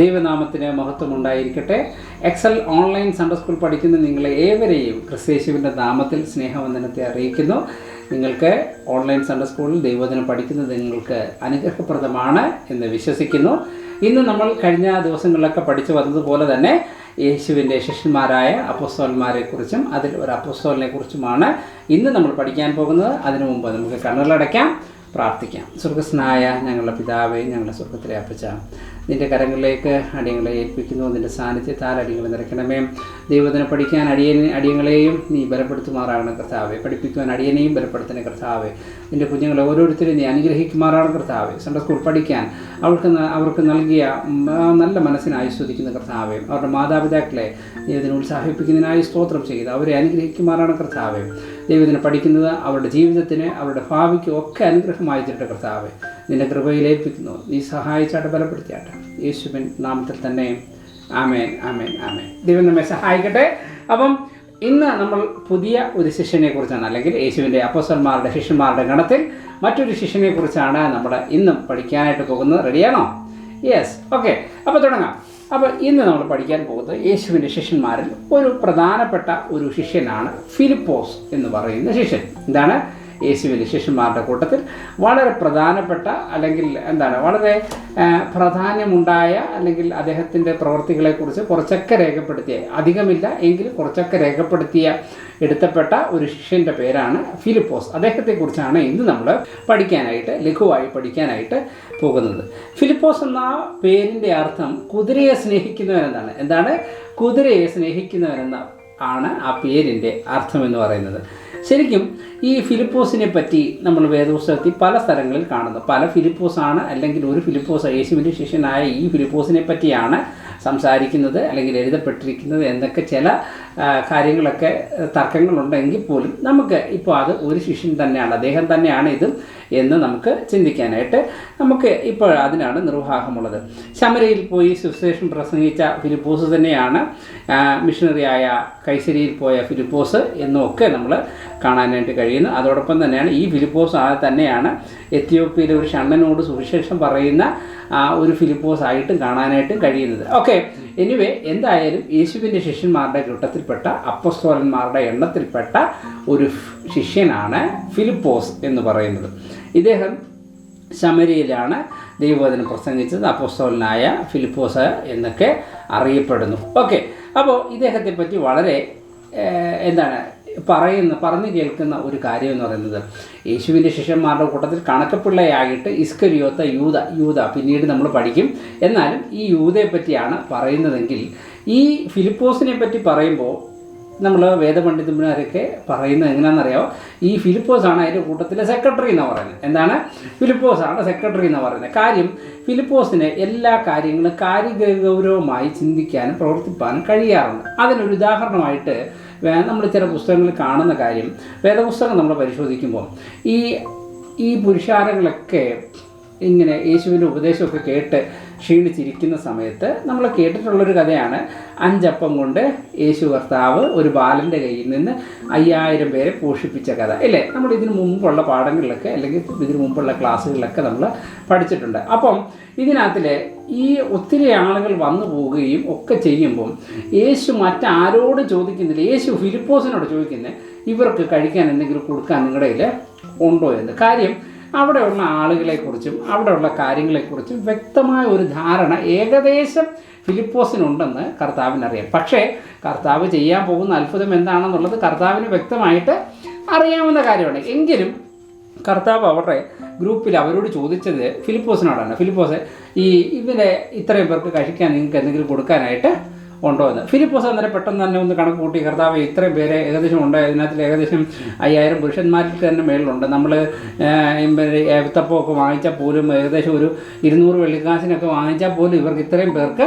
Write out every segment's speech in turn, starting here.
ദൈവനാമത്തിന് മഹത്വമുണ്ടായിരിക്കട്ടെ. Excel online Sunday school പഠിക്കുന്ന നിങ്ങളെ ഏവരെയും ക്രിസ്തയേശുവിൻ്റെ നാമത്തിൽ സ്നേഹവന്ദനത്തെ അറിയിക്കുന്നു. നിങ്ങൾക്ക് ഓൺലൈൻ സൺഡേ സ്കൂളിൽ ദൈവവചനം പഠിക്കുന്നത് നിങ്ങൾക്ക് അനുഗ്രഹപ്രദമാണ് എന്ന് വിശ്വസിക്കുന്നു. ഇന്ന് നമ്മൾ കഴിഞ്ഞ ദിവസങ്ങളിലൊക്കെ പഠിച്ചു വന്നതുപോലെ തന്നെ യേശുവിൻ്റെ ശിഷ്യന്മാരായ അപ്പോസ്തലന്മാരെക്കുറിച്ചും അതിൽ ഒരു അപ്പോസ്തലനെ കുറിച്ചുമാണ് ഇന്ന് നമ്മൾ പഠിക്കാൻ പോകുന്നത്. അതിനു മുമ്പ് നമുക്ക് കണ്ണുകളടയ്ക്കാം, പ്രാർത്ഥിക്കാം. സ്വർഗസ്നായ ഞങ്ങളുടെ പിതാവേ, ഞങ്ങളുടെ സ്വർഗത്തിലെ അപ്പച്ച, നിൻ്റെ കരങ്ങളിലേക്ക് അടിയങ്ങളെ ഏൽപ്പിക്കുന്നു. നിൻ്റെ സാന്നിധ്യത്താൽ അടിയങ്ങളെ നിറയ്ക്കണമേ. ദൈവത്തിനെ പഠിക്കാൻ അടിയങ്ങളെയും നീ ബലപ്പെടുത്തുമാറാകണം കർത്താവെ. പഠിപ്പിക്കുവാൻ അടിയനെയും ബലപ്പെടുത്തണേ കർത്താവെ. നിൻ്റെ കുഞ്ഞുങ്ങളെ ഓരോരുത്തരും നീ അനുഗ്രഹിക്കുമാറാകണം കർത്താവെ. സൺഡേ സ്കൂൾ പഠിക്കാൻ അവർക്ക് നൽകിയ നല്ല മനസ്സിനായി സ്തുതിക്കുന്ന കർത്താവെ. അവരുടെ മാതാപിതാക്കളെ നീ അതിനെ ഉത്സാഹിപ്പിക്കുന്നതിനായി സ്തോത്രം ചെയ്ത് അവരെ അനുഗ്രഹിക്കുമാറാണ് കർത്താവെ. ദൈവത്തിനെ പഠിക്കുന്നത് അവരുടെ ജീവിതത്തിന് അവരുടെ ഭാവിക്കും ഒക്കെ അനുഗ്രഹമായി തീരട്ടെ കർത്താവെ. നിന്റെ കൃപയിലേൽപ്പിക്കുന്നു. നീ സഹായിച്ചാട്ടെ, ബലപ്പെടുത്തിയാട്ടെ. യേശുവിൻ നാമത്തിൽ തന്നെ ആമേൻ, ആമേൻ, ആമേൻ. ദൈവം നമ്മെ സഹായിക്കട്ടെ. അപ്പം ഇന്ന് നമ്മൾ പുതിയ ഒരു ശിഷ്യനെ കുറിച്ചാണ്, അല്ലെങ്കിൽ യേശുവിൻ്റെ അപ്പോസ്തലന്മാരുടെ ശിഷ്യന്മാരുടെ ഗണത്തിൽ മറ്റൊരു ശിഷ്യനെ കുറിച്ചാണ് നമ്മൾ ഇന്നും പഠിക്കാനായിട്ട് പോകുന്നത്. റെഡിയാണോ? Yes, okay. അപ്പോൾ തുടങ്ങാം. അപ്പോൾ ഇന്ന് നമ്മൾ പഠിക്കാൻ പോകുന്നത് യേശുവിൻ്റെ ശിഷ്യന്മാരിൽ ഒരു പ്രധാനപ്പെട്ട ഒരു ശിഷ്യനാണ് ഫിലിപ്പോസ് എന്ന് പറയുന്ന ശിഷ്യൻ. എന്താണ്? യേശുവിൻ്റെ ശിഷ്യന്മാരുടെ കൂട്ടത്തിൽ വളരെ പ്രധാനപ്പെട്ട, അല്ലെങ്കിൽ വളരെ പ്രാധാന്യമുണ്ടായ, അല്ലെങ്കിൽ അദ്ദേഹത്തിൻ്റെ പ്രവൃത്തികളെക്കുറിച്ച് കുറച്ചൊക്കെ രേഖപ്പെടുത്തിയ, അധികമില്ല എങ്കിലും കുറച്ചൊക്കെ എടുത്തപ്പെട്ട ഒരു ശിഷ്യൻ്റെ പേരാണ് ഫിലിപ്പോസ്. അദ്ദേഹത്തെക്കുറിച്ചാണ് ഇന്ന് നമ്മൾ ലഘുവായി പഠിക്കാനായിട്ട് പോകുന്നത്. ഫിലിപ്പോസ് എന്ന പേരിൻ്റെ അർത്ഥം കുതിരയെ സ്നേഹിക്കുന്നവനെന്നാണ്. എന്താണ്? കുതിരയെ സ്നേഹിക്കുന്നവനെന്ന ആണ് ആ പേരിൻ്റെ അർത്ഥം എന്ന് പറയുന്നത്. ശരിക്കും ഈ ഫിലിപ്പോസിനെ പറ്റി നമ്മൾ വേദപുസ്തകത്തിൽ പല സ്ഥലങ്ങളിൽ കാണുന്നു. പല ഫിലിപ്പോസാണ്, അല്ലെങ്കിൽ ഒരു ഫിലിപ്പോസ്, യേശുവിൻ്റെ ശിഷ്യനായ ഈ ഫിലിപ്പോസിനെ പറ്റിയാണ് സംസാരിക്കുന്നത് അല്ലെങ്കിൽ എഴുതപ്പെട്ടിരിക്കുന്നത് എന്നൊക്കെ ചില കാര്യങ്ങളൊക്കെ തർക്കങ്ങളുണ്ടെങ്കിൽ പോലും നമുക്ക് ഇപ്പോൾ അത് ഒരു ശിഷ്യൻ തന്നെയാണ്, അദ്ദേഹം തന്നെയാണ് ഇത് എന്ന് നമുക്ക് ചിന്തിക്കാനായിട്ട് നമുക്ക് ഇപ്പോൾ അതിനാണ് നിർവാഹമുള്ളത്. ശമരയിൽ പോയി സുവിശേഷം പ്രസംഗിച്ച ഫിലിപ്പോസ് തന്നെയാണ് മിഷണറിയായ കൈസരിയിൽ പോയ ഫിലിപ്പോസ് എന്നൊക്കെ നമ്മൾ കാണാനായിട്ട് കഴിയുന്നു. അതോടൊപ്പം തന്നെയാണ് ഈ ഫിലിപ്പോസ് തന്നെയാണ് എത്യോപ്യയിലെ ഒരു ഷണ്ണനോട് സുവിശേഷം പറയുന്ന ഒരു ഫിലിപ്പോസ് ആയിട്ടും കാണാനായിട്ടും കഴിയുന്നത്. ഓക്കെ, എനിവേ, എന്തായാലും യേശുവിൻ്റെ ശിഷ്യന്മാരുടെ കൂട്ടത്തിൽപ്പെട്ട അപ്പോസ്തലന്മാരുടെ എണ്ണത്തിൽപ്പെട്ട ഒരു ശിഷ്യനാണ് ഫിലിപ്പോസ് എന്ന് പറയുന്നത്. ഇദ്ദേഹം ശമരിയിലാണ് ദൈവവചനം പ്രസംഗിച്ചത്. അപ്പോസ്തലനായ ഫിലിപ്പോസ് എന്നൊക്കെ അറിയപ്പെടുന്നു. ഓക്കെ, അപ്പോൾ ഇദ്ദേഹത്തെ പറ്റി വളരെ പറഞ്ഞു കേൾക്കുന്ന ഒരു കാര്യം എന്ന് പറയുന്നത്, യേശുവിൻ്റെ ശിഷ്യന്മാരുടെ കൂട്ടത്തിൽ കണക്കപ്പിള്ളയായിട്ട് ഇസ്കരിയോത്ത യൂദ പിന്നീട് നമ്മൾ പഠിക്കും. എന്നാലും ഈ യൂദയെ പറ്റിയാണ് പറയുന്നതെങ്കിൽ, ഈ ഫിലിപ്പോസിനെ പറ്റി പറയുമ്പോൾ നമ്മൾ വേദപണ്ഡിതന്മാരൊക്കെ പറയുന്നത് എങ്ങനെയാണെന്നറിയാമോ? ഈ ഫിലിപ്പോസാണ് അതിൻ്റെ കൂട്ടത്തിലെ സെക്രട്ടറി എന്ന് പറയുന്നത്. എന്താണ്? ഫിലിപ്പോസാണ് സെക്രട്ടറി എന്ന് പറയുന്നത്. കാര്യം, ഫിലിപ്പോസിന് എല്ലാ കാര്യങ്ങളും കാര്യഗൗരവമായി ചിന്തിക്കാനും പ്രവർത്തിപ്പാനും കഴിയാറുണ്ട്. അതിനൊരു ഉദാഹരണമായിട്ട് നമ്മൾ ചില പുസ്തകങ്ങളിൽ കാണുന്ന കാര്യം, വേദപുസ്തകം നമ്മൾ പരിശോധിക്കുമ്പോൾ ഈ പുരുഷാരങ്ങളൊക്കെ ഇങ്ങനെ യേശുവിൻ്റെ ഉപദേശമൊക്കെ കേട്ട് ക്ഷീണിച്ചിരിക്കുന്ന സമയത്ത് നമ്മൾ കേട്ടിട്ടുള്ളൊരു കഥയാണ് 5 അപ്പം കൊണ്ട് യേശു കർത്താവ് ഒരു ബാലൻ്റെ കയ്യിൽ നിന്ന് 5000 പേരെ പോഷിപ്പിച്ച കഥ, അല്ലേ? നമ്മൾ ഇതിനു മുമ്പുള്ള പാഠങ്ങളിലൊക്കെ, അല്ലെങ്കിൽ ഇതിനു മുമ്പുള്ള ക്ലാസ്സുകളിലൊക്കെ നമ്മൾ പഠിച്ചിട്ടുണ്ട്. അപ്പം ഇതിനകത്തിൽ ഈ ഒത്തിരി ആളുകൾ വന്നു പോവുകയും ഒക്കെ ചെയ്യുമ്പം യേശു മറ്റാരോടും ചോദിക്കുന്നില്ല. യേശു ഫിലിപ്പോസിനോട് ചോദിക്കുന്നത്, ഇവർക്ക് കഴിക്കാൻ എന്തെങ്കിലും കൊടുക്കാൻ നിങ്ങളുടെ കയ്യിൽ ഉണ്ടോ എന്ന്. കാര്യം, അവിടെയുള്ള ആളുകളെക്കുറിച്ചും അവിടെയുള്ള കാര്യങ്ങളെക്കുറിച്ചും വ്യക്തമായ ഒരു ധാരണ ഏകദേശം ഫിലിപ്പോസിനുണ്ടെന്ന് കർത്താവിനറിയാം. പക്ഷേ കർത്താവ് ചെയ്യാൻ പോകുന്ന അത്ഭുതം എന്താണെന്നുള്ളത് കർത്താവിന് വ്യക്തമായിട്ട് അറിയാവുന്ന കാര്യമാണ്. എങ്കിലും കർത്താവ് അവരുടെ ഗ്രൂപ്പിൽ അവരോട് ചോദിച്ചത് ഫിലിപ്പോസിനോടാണ്. ഫിലിപ്പോസ്, ഇവരെ ഇത്രയും പേർക്ക് കഴിക്കാൻ നിങ്ങൾക്ക് എന്തെങ്കിലും കൊടുക്കാനായിട്ട് ഉണ്ടോ എന്ന്. ഫിലിപ്പോസ് അന്നേരം പെട്ടെന്ന് തന്നെ ഒന്ന് കണക്ക് കൂട്ടി, കർത്താവ് ഇത്രയും പേരെ ഏകദേശം ഉണ്ട്, ഇതിനകത്തിൽ ഏകദേശം 5000 പുരുഷന്മാർക്ക് തന്നെ മേളിലുണ്ട്. നമ്മൾ ഏത്തപ്പമൊക്കെ വാങ്ങിച്ചാൽ പോലും ഏകദേശം ഒരു 200 വെള്ളിക്കാശിനൊക്കെ വാങ്ങിച്ചാൽ പോലും ഇവർക്ക് ഇത്രയും പേർക്ക്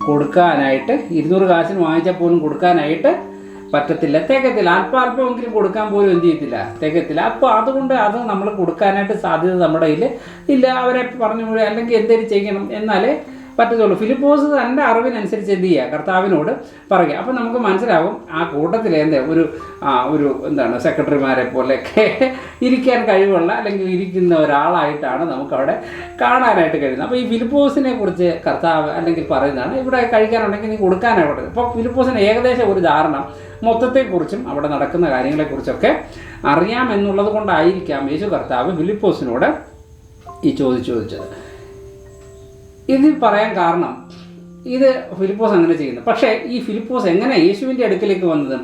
കൊടുക്കാനായിട്ട്, 200 കാശിന് വാങ്ങിച്ചാൽ പോലും കൊടുക്കാനായിട്ട് പറ്റത്തില്ല, തികത്തില്ല. അല്പമെങ്കിലും കൊടുക്കാൻ പോലും എന്ത് ചെയ്യത്തില്ല, തികത്തില്ല. അപ്പോൾ അതുകൊണ്ട് അത് നമ്മൾ കൊടുക്കാനായിട്ട് സാധ്യത നമ്മുടെ കയ്യിൽ ഇല്ല. അവരെ പറഞ്ഞു, അല്ലെങ്കിൽ എന്തെങ്കിലും ചെയ്യണം, എന്നാലേ പറ്റത്തുള്ളൂ. ഫിലിപ്പോസ് തൻ്റെ അറിവിനനുസരിച്ച് എന്ത് ചെയ്യുക, കർത്താവിനോട് പറയുക. അപ്പം നമുക്ക് മനസ്സിലാവും ആ കൂട്ടത്തിൽ ഒരു എന്താണ് സെക്രട്ടറിമാരെ പോലെയൊക്കെ ഇരിക്കാൻ കഴിവുള്ള അല്ലെങ്കിൽ ഇരിക്കുന്ന ഒരാളായിട്ടാണ് നമുക്കവിടെ കാണാനായിട്ട് കഴിയുന്നത്. അപ്പോൾ ഈ ഫിലിപ്പോസിനെ കുറിച്ച് കർത്താവ് അല്ലെങ്കിൽ പറയുന്നതാണ്, ഇവിടെ കഴിക്കാനുണ്ടെങ്കിൽ നീ കൊടുക്കാനാണ് പറയുന്നത്. അപ്പോൾ ഫിലിപ്പോസിന് ഏകദേശം ഒരു ധാരണ മൊത്തത്തെക്കുറിച്ചും അവിടെ നടക്കുന്ന കാര്യങ്ങളെക്കുറിച്ചൊക്കെ അറിയാമെന്നുള്ളത് കൊണ്ടായിരിക്കാം യേശു കർത്താവ് ഫിലിപ്പോസിനോട് ഈ ചോദിച്ചത്. ഇത് പറയാൻ കാരണം ഇത് ഫിലിപ്പോസ് അങ്ങനെ ചെയ്യുന്നു. പക്ഷേ ഈ ഫിലിപ്പോസ് എങ്ങനെ യേശുവിൻ്റെ അടുക്കിലേക്ക് വന്നത്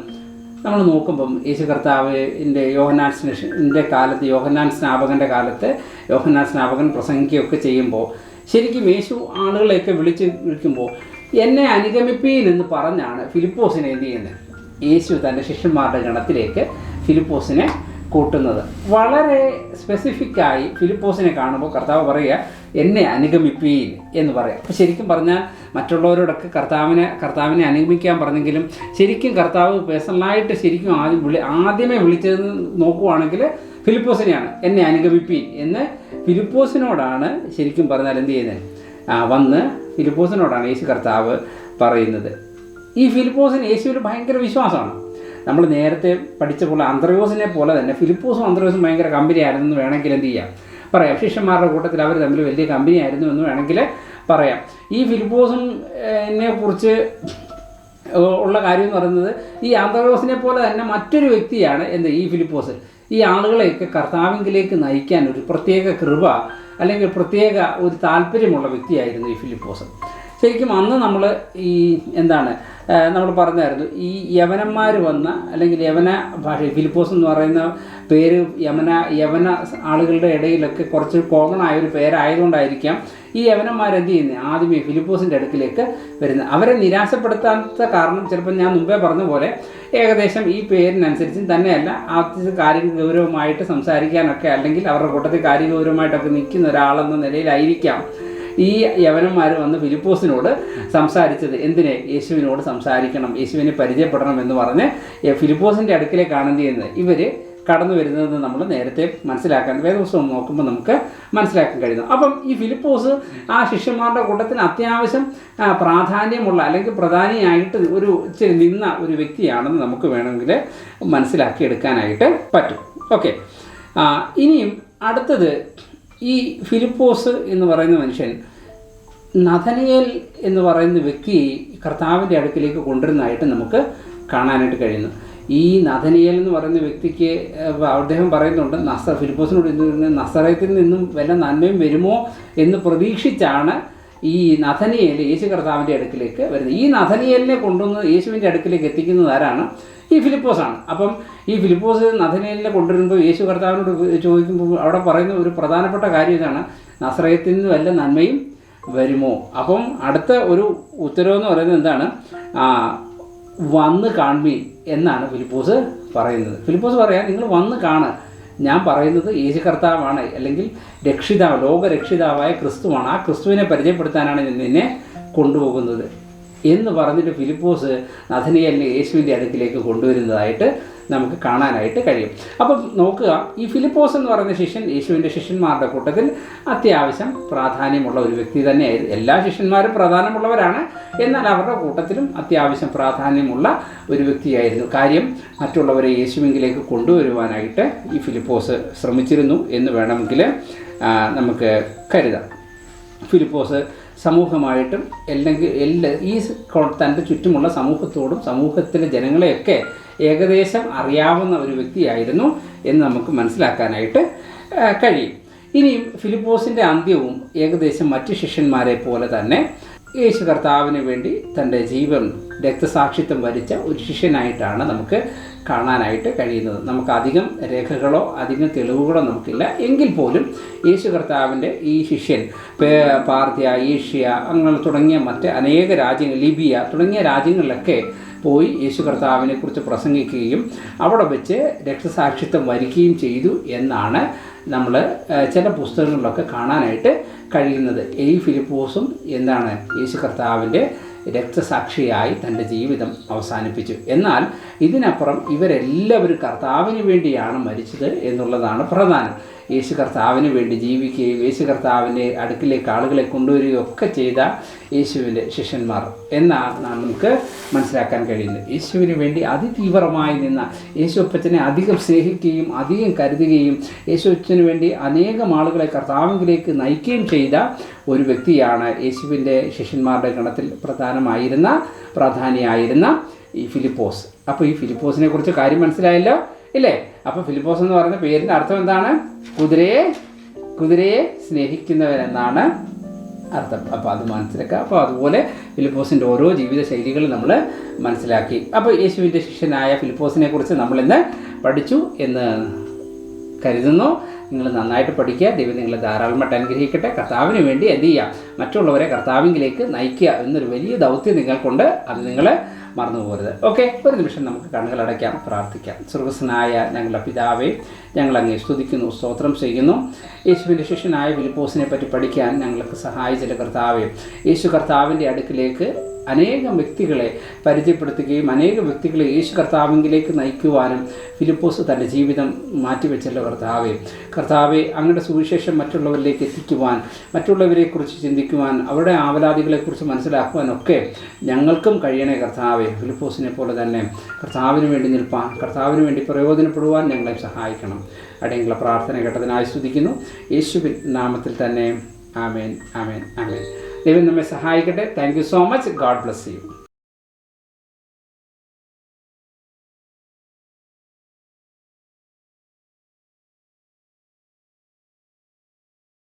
നമ്മൾ നോക്കുമ്പം യേശു കർത്താവിൻ്റെ യോഹന്നാൻ്റെ കാലത്ത്, യോഹന്നാൻ സ്നാപകൻ പ്രസംഗിക്കുകയൊക്കെ ചെയ്യുമ്പോൾ ശരിക്കും യേശു ആളുകളെയൊക്കെ വിളിക്കുമ്പോൾ എന്നെ അനുഗമിപ്പീൻ എന്ന് പറഞ്ഞാണ് ഫിലിപ്പോസിനെ എന്ത് ചെയ്യുന്നത്, യേശു തൻ്റെ ശിഷ്യന്മാരുടെ ഗണത്തിലേക്ക് ഫിലിപ്പോസിനെ കൂട്ടുന്നത്. വളരെ സ്പെസിഫിക്കായി ഫിലിപ്പോസിനെ കാണുമ്പോൾ കർത്താവ് പറയുക എന്നെ അനുഗമിപ്പീൻ എന്ന് പറയാം. അപ്പോൾ ശരിക്കും പറഞ്ഞാൽ മറ്റുള്ളവരോടൊക്കെ കർത്താവിനെ അനുഗമിക്കാൻ പറഞ്ഞെങ്കിലും ശരിക്കും കർത്താവ് പേഴ്സണലായിട്ട് ശരിക്കും ആദ്യമേ വിളിച്ചത് നോക്കുവാണെങ്കിൽ ഫിലിപ്പോസിനെയാണ്, എന്നെ അനുഗമിപ്പീൻ എന്ന് ഫിലിപ്പോസിനോടാണ് ശരിക്കും പറഞ്ഞാൽ എന്ത് ചെയ്യുന്നത്, ഫിലിപ്പോസിനോടാണ് യേശു കർത്താവ് പറയുന്നത്. ഈ ഫിലിപ്പോസിന് യേശുവിൽ ഭയങ്കര വിശ്വാസമാണ്. നമ്മൾ നേരത്തെ പഠിച്ചപ്പോൾ അന്ത്രയോസിനെ പോലെ തന്നെ ഫിലിപ്പോസും അന്ത്രയോസും ഭയങ്കര കമ്പനി ആയിരുന്നു എന്ന് വേണമെങ്കിൽ എന്ത് ചെയ്യാം പറയാം. ശിഷ്യന്മാരുടെ കൂട്ടത്തിൽ അവർ തമ്മിൽ വലിയ കമ്പനി ആയിരുന്നു എന്ന് വേണമെങ്കിൽ പറയാം. ഈ ഫിലിപ്പോസിനെ കുറിച്ച് ഉള്ള കാര്യം എന്ന് പറയുന്നത് ഈ അന്ത്രയോസിനെ പോലെ തന്നെ മറ്റൊരു വ്യക്തിയാണ് ഈ ഫിലിപ്പോസ്. ഈ ആളുകളെയൊക്കെ കർത്താവിലേക്ക് നയിക്കാൻ ഒരു പ്രത്യേക കൃപ അല്ലെങ്കിൽ പ്രത്യേക ഒരു താല്പര്യമുള്ള വ്യക്തിയായിരുന്നു ഈ ഫിലിപ്പോസ്. ശരിക്കും അന്ന് നമ്മൾ നമ്മൾ പറഞ്ഞായിരുന്നു, ഈ യവനന്മാർ വന്ന അല്ലെങ്കിൽ യവന ഭാഷ, ഫിലിപ്പോസ് എന്ന് പറയുന്ന പേര് യവന ആളുകളുടെ ഇടയിലൊക്കെ കുറച്ച് കോമൺ ആയൊരു പേരായതുകൊണ്ടായിരിക്കാം ഈ യവനന്മാരെന്ത് ചെയ്യുന്നത് ആദ്യമേ ഫിലിപ്പോസിൻ്റെ അടുക്കിലേക്ക് വരുന്നത്. അവരെ നിരാശപ്പെടുത്താത്ത കാരണം ചിലപ്പോൾ ഞാൻ മുമ്പേ പറഞ്ഞ പോലെ ഏകദേശം ഈ പേരിനനുസരിച്ചും തന്നെയല്ല, ആദ്യത്തെ കാര്യഗൗരവമായിട്ട് സംസാരിക്കാനൊക്കെ അല്ലെങ്കിൽ അവരുടെ കൂട്ടത്തിൽ കാര്യഗൗരവമായിട്ടൊക്കെ നിൽക്കുന്ന ഒരാളെന്ന നിലയിലായിരിക്കാം ഈ യവനന്മാർ വന്ന് ഫിലിപ്പോസിനോട് സംസാരിച്ചത്. യേശുവിനോട് സംസാരിക്കണം, യേശുവിനെ പരിചയപ്പെടണം എന്ന് പറഞ്ഞ് ഫിലിപ്പോസിൻ്റെ അടുക്കിലേക്കാണ് എന്ത് ചെയ്യുന്നത് ഇവർ കടന്നു വരുന്നതെന്ന് നമ്മൾ നേരത്തെ വേദപുസ്തകം നോക്കുമ്പോൾ നമുക്ക് മനസ്സിലാക്കാൻ കഴിയുന്നു. അപ്പം ഈ ഫിലിപ്പോസ് ആ ശിഷ്യന്മാരുടെ കൂട്ടത്തിന് അത്യാവശ്യം പ്രാധാന്യമുള്ള അല്ലെങ്കിൽ പ്രധാനിയായിട്ട് ഇച്ചിരി നിന്ന ഒരു വ്യക്തിയാണെന്ന് നമുക്ക് വേണമെങ്കിൽ മനസ്സിലാക്കിയെടുക്കാനായിട്ട് പറ്റും. ഓക്കെ, ഇനിയും അടുത്തത് ഈ ഫിലിപ്പോസ് എന്ന് പറയുന്ന മനുഷ്യൻ നഥനയേൽ എന്ന് പറയുന്ന വ്യക്തിയെ കർത്താവിൻ്റെ അടുക്കിലേക്ക് കൊണ്ടുവരുന്നതായിട്ട് നമുക്ക് കാണാനായിട്ട് കഴിയുന്നു. ഈ നഥനയേൽ എന്ന് പറയുന്ന വ്യക്തിക്ക് അദ്ദേഹം പറയുന്നുണ്ട്, ഫിലിപ്പോസിനോട് നസറേത്തിൽ നിന്നും വല്ല നന്മയും വരുമോ എന്ന് പ്രതീക്ഷിച്ചാണ് ഈ നഥനയേൽ യേശു കർത്താവിൻ്റെ അടുക്കിലേക്ക് വരുന്നത്. ഈ നഥനയേലിനെ കൊണ്ടുവന്ന് യേശുവിൻ്റെ അടുക്കിലേക്ക് എത്തിക്കുന്നത് ആരാണ്? ഈ ഫിലിപ്പോസാണ്. അപ്പം ഈ ഫിലിപ്പോസ് നഥനയേലിനെ കൊണ്ടുവരുമ്പോൾ യേശു കർത്താവിനോട് ചോദിക്കുമ്പോൾ അവിടെ പറയുന്ന ഒരു പ്രധാനപ്പെട്ട കാര്യം ഇതാണ്, നസറേത്തിൽ നിന്ന് വല്ല നന്മയും വരുമോ. അപ്പം അടുത്ത ഒരു ഉത്തരവെന്ന് പറയുന്നത് എന്താണ്? വന്ന് കാൺമീൻ എന്നാണ് ഫിലിപ്പോസ് പറയുന്നത്. ഫിലിപ്പോസ് പറയാം, നിങ്ങൾ വന്ന് കാണുക, ഞാൻ പറയുന്നത് യേശു കർത്താവാണ്, അല്ലെങ്കിൽ ലോകരക്ഷിതാവായ ക്രിസ്തുവാണ്, ആ ക്രിസ്തുവിനെ പരിചയപ്പെടുത്താനാണ് നിന്നെ കൊണ്ടുപോകുന്നത് എന്ന് പറഞ്ഞിട്ട് ഫിലിപ്പോസ് നഥനയേലിനെ യേശുവിൻ്റെ അടുക്കിലേക്ക് കൊണ്ടുവരുന്നതായിട്ട് നമുക്ക് കാണാനായിട്ട് കഴിയും. അപ്പം നോക്കുക, ഈ ഫിലിപ്പോസ് എന്ന് പറയുന്ന ശിഷ്യൻ യേശുവിൻ്റെ ശിഷ്യന്മാരുടെ കൂട്ടത്തിൽ അത്യാവശ്യം പ്രാധാന്യമുള്ള ഒരു വ്യക്തി തന്നെയായിരുന്നു. എല്ലാ ശിഷ്യന്മാരും പ്രാധാന്യമുള്ളവരാണ്, എന്നാൽ അവരുടെ കൂട്ടത്തിലും അത്യാവശ്യം പ്രാധാന്യമുള്ള ഒരു വ്യക്തിയായിരുന്നു. കാര്യം, മറ്റുള്ളവരെ യേശുവിലേക്ക് കൊണ്ടുവരുവാനായിട്ട് ഈ ഫിലിപ്പോസ് ശ്രമിച്ചിരുന്നു എന്ന് വേണമെങ്കിൽ നമുക്ക് കരുതാം. ഫിലിപ്പോസ് സമൂഹമായിട്ടും ഈ തൻ്റെ ചുറ്റുമുള്ള സമൂഹത്തോടും സമൂഹത്തിലെ ജനങ്ങളെയൊക്കെ ഏകദേശം അറിയാവുന്ന ഒരു വ്യക്തിയായിരുന്നു എന്ന് നമുക്ക് മനസ്സിലാക്കാനായിട്ട് കഴിയും. ഇനിയും ഫിലിപ്പോസിൻ്റെ അന്ത്യവും ഏകദേശം മറ്റ് ശിഷ്യന്മാരെ പോലെ തന്നെ യേശു കർത്താവിന് വേണ്ടി തൻ്റെ ജീവൻ രക്തസാക്ഷിത്വം വരിച്ച ഒരു ശിഷ്യനായിട്ടാണ് നമുക്ക് കാണാനായിട്ട് കഴിയുന്നത്. നമുക്ക് അധികം രേഖകളോ അധികം തെളിവുകളോ നമുക്കില്ല, എങ്കിൽ പോലും യേശു കർത്താവിൻ്റെ ഈ ശിഷ്യൻ പാർഥ്യ, ഏഷ്യ അങ്ങനെ തുടങ്ങിയ മറ്റ് അനേക രാജ്യങ്ങൾ, ലിബിയ തുടങ്ങിയ രാജ്യങ്ങളിലൊക്കെ പോയി യേശു കർത്താവിനെ കുറിച്ച് പ്രസംഗിക്കുകയും അവിടെ വെച്ച് രക്തസാക്ഷിത്വം വരിക്കുകയും ചെയ്തു എന്നാണ് നമ്മൾ ചില പുസ്തകങ്ങളിലൊക്കെ കാണാനായിട്ട് കഴിയുന്നത്. ഈ ഫിലിപ്പോസും യേശു കർത്താവിൻ്റെ രക്തസാക്ഷിയായി തൻ്റെ ജീവിതം അവസാനിപ്പിച്ചു. എന്നാൽ ഇതിനപ്പുറം ഇവരെല്ലാവരും കർത്താവിന് വേണ്ടിയാണ് മരിച്ചത് എന്നുള്ളതാണ് പ്രധാനം. യേശു കർത്താവിന് വേണ്ടി ജീവിക്കുകയും യേശു കർത്താവിൻ്റെ അടുക്കിലേക്ക് ആളുകളെ കൊണ്ടുവരികയും ഒക്കെ ചെയ്ത യേശുവിൻ്റെ ശിഷ്യന്മാർ എന്നാണ് നമുക്ക് മനസ്സിലാക്കാൻ കഴിയുന്നത്. യേശുവിന് വേണ്ടി അതിതീവ്രമായി നിന്ന, യേശു അപ്പച്ചനെ അധികം സ്നേഹിക്കുകയും അധികം കരുതുകയും യേശു അപ്പച്ചന് വേണ്ടി അനേകം ആളുകളെ കർത്താവിലേക്ക് നയിക്കുകയും ചെയ്ത ഒരു വ്യക്തിയാണ് യേശുവിൻ്റെ ശിഷ്യന്മാരുടെ ഗണത്തിൽ പ്രധാനിയായിരുന്ന ഈ ഫിലിപ്പോസ്. അപ്പോൾ ഈ ഫിലിപ്പോസിനെ കുറിച്ച് കാര്യം മനസ്സിലായല്ലോ ഇല്ലേ? അപ്പോൾ ഫിലിപ്പോസ് എന്ന് പറയുന്ന പേരിൻ്റെ അർത്ഥം എന്താണ്? കുതിരയെ സ്നേഹിക്കുന്നവരെന്നാണ് അർത്ഥം. അപ്പോൾ അത് മനസ്സിലാക്കുക. അപ്പോൾ അതുപോലെ ഫിലിപ്പോസിൻ്റെ ഓരോ ജീവിത ശൈലികൾ നമ്മൾ മനസ്സിലാക്കി. അപ്പോൾ യേശുവിൻ്റെ ശിഷ്യനായ ഫിലിപ്പോസിനെ കുറിച്ച് നമ്മളിന്ന് പഠിച്ചു എന്ന് കരുതുന്നു. നിങ്ങൾ നന്നായിട്ട് പഠിക്കുക. ദൈവം നിങ്ങളെ ധാരാളമായിട്ട് അനുഗ്രഹിക്കട്ടെ. കർത്താവിന് വേണ്ടി എന്ത് ചെയ്യുക? മറ്റുള്ളവരെ കർത്താവിലേക്ക് നയിക്കുക എന്നൊരു വലിയ ദൗത്യം നിങ്ങൾക്കുണ്ട്. അത് നിങ്ങൾ മറന്നു പോകരുത്. ഓക്കെ, ഒരു നിമിഷം നമുക്ക് കണ്ണുകൾ അടയ്ക്കാം, പ്രാർത്ഥിക്കാം. സ്വർഗ്ഗസ്ഥനായ ഞങ്ങളുടെ പിതാവേ, ഞങ്ങൾ അങ്ങേ സ്തുതിക്കുന്നു, സ്തോത്രം ചെയ്യുന്നു. യേശുവിൻ്റെ ശിഷ്യനായ ഫിലിപ്പോസിനെ പറ്റി പഠിക്കാൻ ഞങ്ങൾക്ക് സഹായിച്ച കർത്താവേ, യേശു കർത്താവിൻ്റെ അടുക്കിലേക്ക് അനേകം വ്യക്തികളെ പരിചയപ്പെടുത്തുകയും അനേകം വ്യക്തികളെ യേശു കർത്താവിലേക്ക് നയിക്കുവാനും ഫിലിപ്പോസ് തൻ്റെ ജീവിതം മാറ്റിവെച്ചല്ലോ കർത്താവെ, അങ്ങയുടെ സുവിശേഷം മറ്റുള്ളവരിലേക്ക് എത്തിക്കുവാൻ, മറ്റുള്ളവരെക്കുറിച്ച് ചിന്തിക്കുവാൻ, അവരുടെ ആവലാതികളെക്കുറിച്ച് മനസ്സിലാക്കുവാനൊക്കെ ഞങ്ങൾക്കും കഴിയണേ കർത്താവെ. ഫിലിപ്പോസിനെ പോലെ തന്നെ കർത്താവിന് വേണ്ടി നിൽപ്പാൻ, കർത്താവിന് വേണ്ടി പ്രയോജനപ്പെടുവാൻ ഞങ്ങളെ സഹായിക്കണം. അടയങ്ങളെ പ്രാർത്ഥന കേട്ടതിനായി സ്തുതിക്കുന്നു. യേശുവിൻ നാമത്തിൽ തന്നെ. ആമേൻ, ആമേൻ, ആമേൻ. ദൈവം നമ്മെ സഹായിക്കട്ടെ. Thank you so much. God bless you.